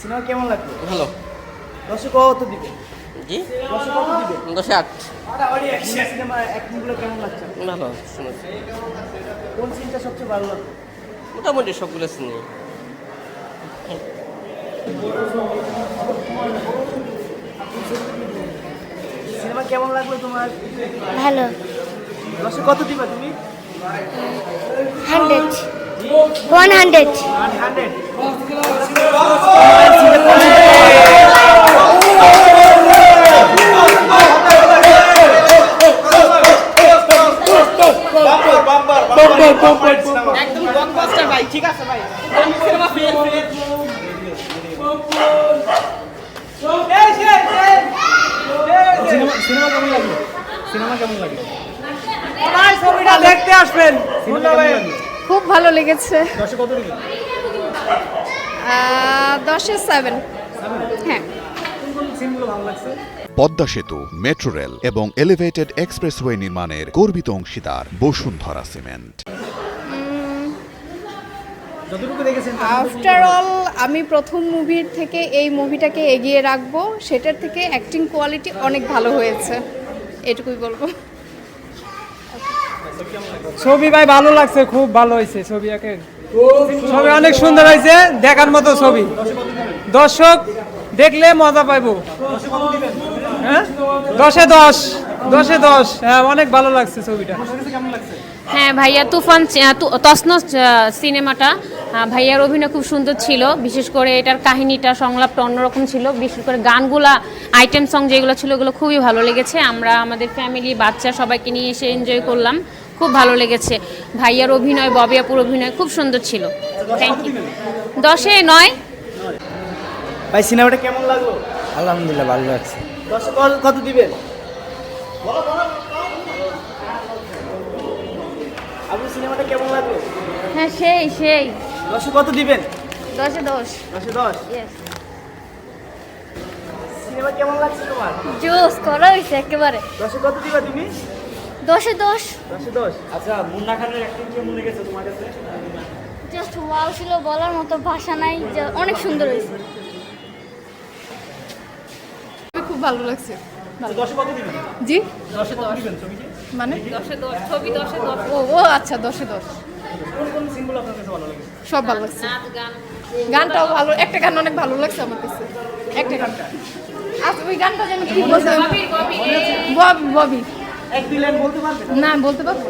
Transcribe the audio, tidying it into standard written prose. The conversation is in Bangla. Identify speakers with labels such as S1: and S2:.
S1: সিনেমা কেমন লাগলো?
S2: ভালো।
S1: 10 কত দিবে?
S2: জি
S1: 10 কত দিবে?
S2: 10-এ 8।
S1: সিনেমা অ্যাক্টিংগুলো কেমন লাগছে?
S2: ভালো শুনেছি।
S1: কোন সিনটা সবচেয়ে ভালো লাগলো?
S2: মোটামুটি সবগুলো শুনি।
S1: সিনেমা কেমন লাগলো তোমার?
S3: ভালো।
S1: 10 কত দিবা তুমি?
S3: 100 100
S1: 100 একদম ব্লকবাস্টার ভাই, ঠিক আছে ভাই। Cinema fail fail. সিনেমা কেমন লাগলো? সিনেমা কেমন লাগলো? সবাই ছবিটা দেখতে আসবেন।
S4: খুব ভালো লেগেছে।
S1: 10 কত দিবেন?
S4: 10-এ 7। হ্যাঁ।
S1: কোন কোন সিনগুলো ভালো লাগছে?
S5: পদ্মা সেতু, মেট্রো রেল এবং এলিভেটেড এক্সপ্রেসওয়ে নির্মাণের গর্বিত অংশীদার বসুন্ধরা সিমেন্ট।
S1: যতটুকু দেখেছেন
S4: আফটার অল আমি প্রথম মুভির থেকে এই মুভিটাকে এগিয়ে রাখবো, সেটার থেকে অ্যাক্টিং কোয়ালিটি অনেক ভালো হয়েছে, এটুকুই বলবো।
S6: ছবি ভাই ভালো লাগছে, খুব ভালো হয়েছে ছবি। ছবি অনেক সুন্দর হয়েছে, দেখার মতো ছবি। দর্শক দেখলে মজা পাইবো। হ্যাঁ 10-এ 10, 10-এ 10। হ্যাঁ অনেক ভালো লাগছে ছবিটা।
S7: হ্যাঁ ভাইয়া তুফান তছনছ সিনেমাটা ভাইয়ার অভিনয় খুব সুন্দর ছিল, বিশেষ করে এটার কাহিনীটা সংলাপটা অন্যরকম ছিল, বিশেষ করে গানগুলা আইটেম সং যেগুলো ছিল ওগুলো খুবই ভালো লেগেছে। আমরা আমাদের ফ্যামিলি বাচ্চা সবাইকে নিয়ে এসে এনজয় করলাম, খুব ভালো লেগেছে। ভাইয়ার অভিনয়, ববি আপুর অভিনয় খুব সুন্দর ছিল। Thank you. 10-এ 9।
S1: ভাই সিনেমাটা কেমন লাগলো?
S6: আলহামদুলিল্লাহ ভালো লাগছে।
S1: 10 কত দিবেন? আপনি সিনেমাটা কেমন লাগলো?
S3: হ্যাঁ সেই
S1: 10 কত দিবেন?
S3: 10-এ 10
S1: 10 10 সিনেমা কেমন লাগছে তোমার?
S3: জোস করা হয়েছে একেবারে।
S1: 10 কত দিবা তুমি?
S3: 10-এ 10
S1: 10 10। আচ্ছা মুন্না খানের অ্যাক্টিং কেমন লেগেছে তোমার কাছে?
S3: জাস্ট ওয়াও ছিল, বলার মতো ভাষা নাই, অনেক সুন্দর হয়েছে।
S4: খুব ভালো লাগছে।
S1: 10 কত দিবেন?
S4: জি
S1: 10 কত দিবেন ছবিকে?
S4: মানে
S7: 10-এ 10 ছবি 10-এ 10।
S4: ও আচ্ছা 10-এ 10।
S1: কোন কোন সিনগুলো আপনার কাছে ভালো লেগেছে?
S4: সব ভালো লাগছে।
S7: নাচ গান
S4: গানটাও ভালো, একটা গান অনেক ভালো লাগছে আমার কাছে, একটা গান। আচ্ছা ওই গানটা যেন কি বলছে? ববি ববি।
S1: এক দুই লাইন বলতে পারবেন?
S4: না বলতে পারবো।